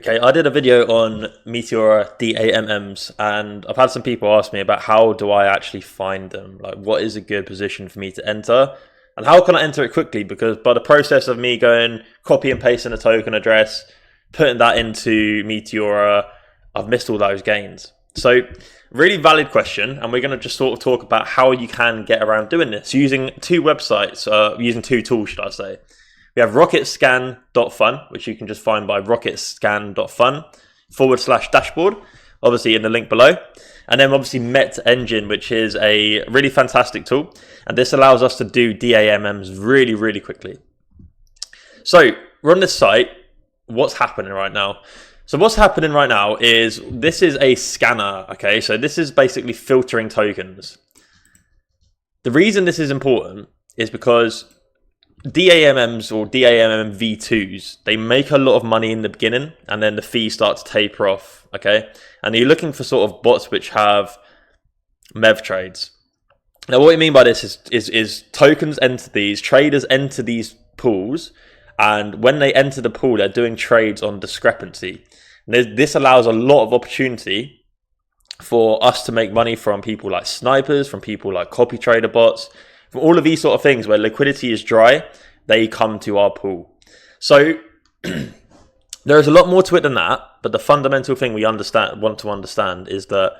Okay, I did a video on Meteora DAMMs, and I've had some people ask me about how do I actually find them? Like, what is a good position for me to enter? And how can I enter it quickly? Because by the process of me going, copy and pasting a token address, putting that into Meteora, I've missed all those gains. So, really valid question, and we're going to just sort of talk about how you can get around doing this using two websites, using two tools, should I say. We have rocketscan.fun, which you can just find by rocketscan.fun/dashboard, obviously in the link below. And then obviously Met Engine, which is a really fantastic tool. And this allows us to do DAMMs really, really quickly. So we're on this site. What's happening right now? So what's happening right now is this is a scanner. Okay, so this is basically filtering tokens. The reason this is important is because DAMMs or DAMM V2s, they make a lot of money in the beginning and then the fees start to taper off, okay? And you're looking for sort of bots which have MEV trades. Now what I mean by this is tokens enter these, traders enter these pools, and when they enter the pool, they're doing trades on discrepancy. And this allows a lot of opportunity for us to make money from people like snipers, from people like copy trader bots, from all of these sort of things where liquidity is dry, they come to our pool. So there is a lot more to it than that, but the fundamental thing we want to understand is that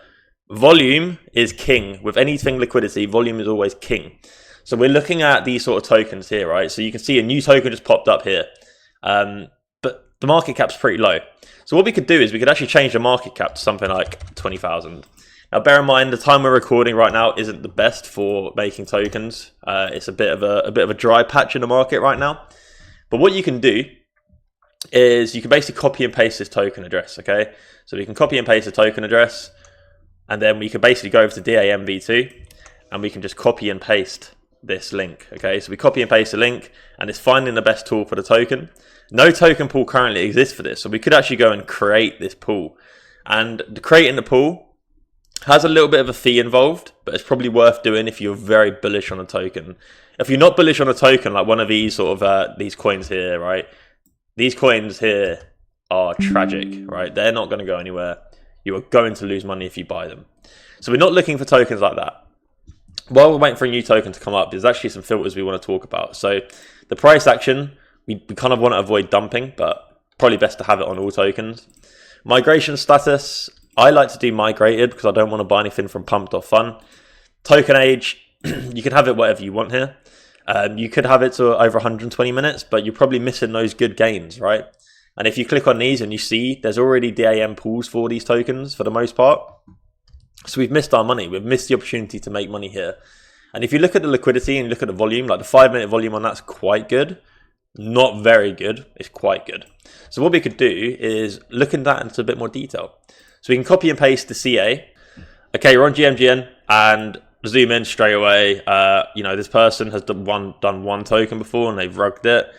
volume is king. With anything liquidity, volume is always king. So we're looking at these sort of tokens here, right? So you can see a new token just popped up here, but the market cap's pretty low. So what we could do is we could actually change the market cap to something like 20,000. Now, bear in mind, the time we're recording right now isn't the best for making tokens. It's a bit of a dry patch in the market right now. But what you can do is you can basically copy and paste this token address, okay? So we can copy and paste the token address, and then we can basically go over to DAM V2, and we can just copy and paste this link, okay? So we copy and paste the link, and it's finding the best tool for the token. No token pool currently exists for this, so we could actually go and create this pool. And creating the pool has a little bit of a fee involved, but it's probably worth doing if you're very bullish on a token. If you're not bullish on a token, like one of these sort of these coins here, right? These coins here are tragic, right? They're not going to go anywhere. You are going to lose money if you buy them. So we're not looking for tokens like that. While we're waiting for a new token to come up, there's actually some filters we want to talk about. So the price action, we kind of want to avoid dumping, but probably best to have it on all tokens. Migration status, I like to do migrated because I don't want to buy anything from pump.fun. Token age, you can have it whatever you want here. You could have it to over 120 minutes, but you're probably missing those good gains, right? And if you click on these and you see there's already DAM pools for these tokens for the most part. So we've missed our money. We've missed the opportunity to make money here. And if you look at the liquidity and look at the volume, like the 5-minute volume on that's quite good. Not very good. It's quite good. So what we could do is look at that into a bit more detail. So we can copy and paste the CA. Okay, we're on GMGN and zoom in straight away. This person has done one token before and they've rugged it.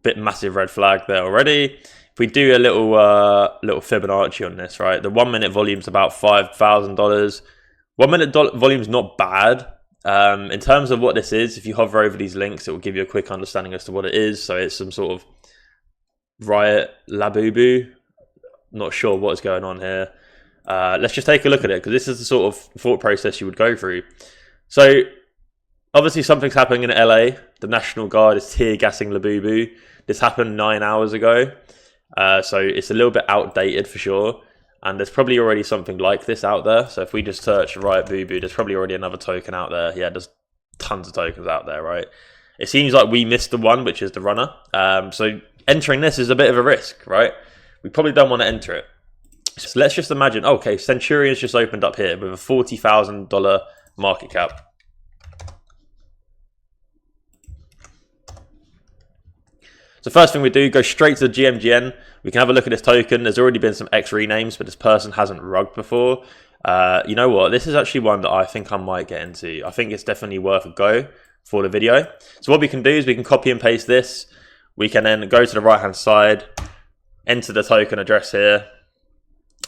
Bit massive red flag there already. If we do a little Fibonacci on this, right? The 1-minute volume's about $5,000. 1-minute volume's not bad. In terms of what this is, if you hover over these links, it will give you a quick understanding as to what it is. So it's some sort of Riot Labubu. Not sure what's going on here. Let's just take a look at it because this is the sort of thought process you would go through. So obviously something's happening in LA. The National Guard is tear gassing Labubu. This happened 9 hours ago. So it's a little bit outdated for sure. And there's probably already something like this out there. So if we just search Riot Boo, there's probably already another token out there. Yeah, there's tons of tokens out there, right? It seems like we missed the one, which is the runner. So entering this is a bit of a risk, right? We probably don't want to enter it. So let's just imagine, okay, Centurion's just opened up here with a $40,000 market cap. So first thing we do, go straight to the GMGN. We can have a look at this token. There's already been some X renames, but this person hasn't rugged before. You know what? This is actually one that I think I might get into. I think it's definitely worth a go for the video. So what we can do is we can copy and paste this. We can then go to the right-hand side, enter the token address here.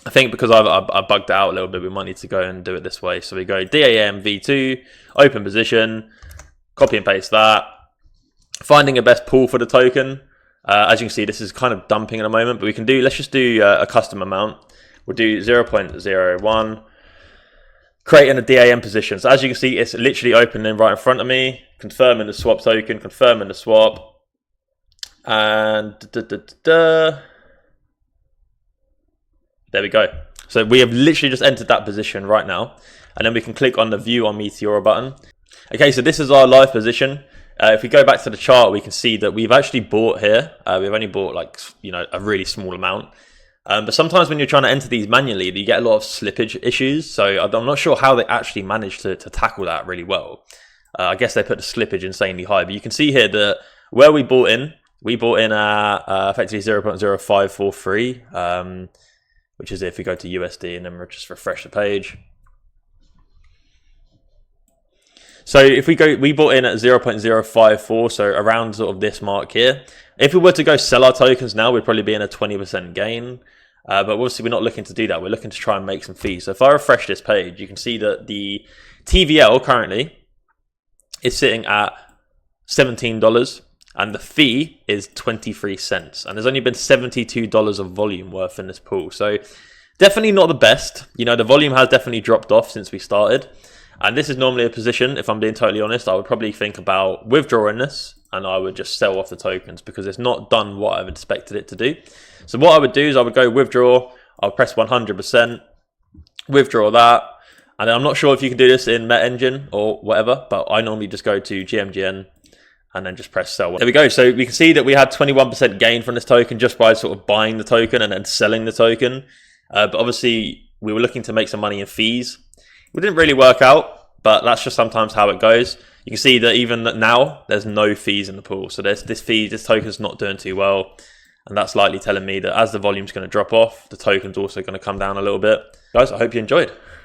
I think because I bugged out a little bit, we might need to go and do it this way. So we go DAM V2, open position, copy and paste that. Finding a best pool for the token. As you can see, this is kind of dumping at the moment, but we can do, let's just do a custom amount. We'll do 0.01, creating a DAM position. So as you can see, it's literally opening right in front of me, confirming the swap token, confirming the swap, and there we go. So we have literally just entered that position right now, and then we can click on the view on Meteora button. Okay, so this is our live position. If we go back to the chart, we can see that we've actually bought here. We've only bought like, you know, a really small amount. But sometimes when you're trying to enter these manually, you get a lot of slippage issues. So I'm not sure how they actually managed to tackle that really well. I guess they put the slippage insanely high. But you can see here that where we bought in at effectively 0.0543, which is if we go to USD and then we'll just refresh the page. So if we bought in at 0.054, so around sort of this mark here. If we were to go sell our tokens now, we'd probably be in a 20% gain. But obviously we're not looking to do that. We're looking to try and make some fees. So if I refresh this page, you can see that the TVL currently is sitting at $17 and the fee is 23 cents. And there's only been $72 of volume worth in this pool. So definitely not the best. You know, the volume has definitely dropped off since we started. And this is normally a position, if I'm being totally honest, I would probably think about withdrawing this and I would just sell off the tokens because it's not done what I've expected it to do. So what I would do is I would go withdraw, I'll press 100%, withdraw that. And I'm not sure if you can do this in Met Engine or whatever, but I normally just go to GMGN and then just press sell. There we go. So we can see that we had 21% gain from this token just by sort of buying the token and then selling the token. But obviously we were looking to make some money in fees. It didn't really work out, but that's just sometimes how it goes. You can see that even now, there's no fees in the pool. So this token's not doing too well. And that's likely telling me that as the volume's going to drop off, the token's also going to come down a little bit. Guys, I hope you enjoyed.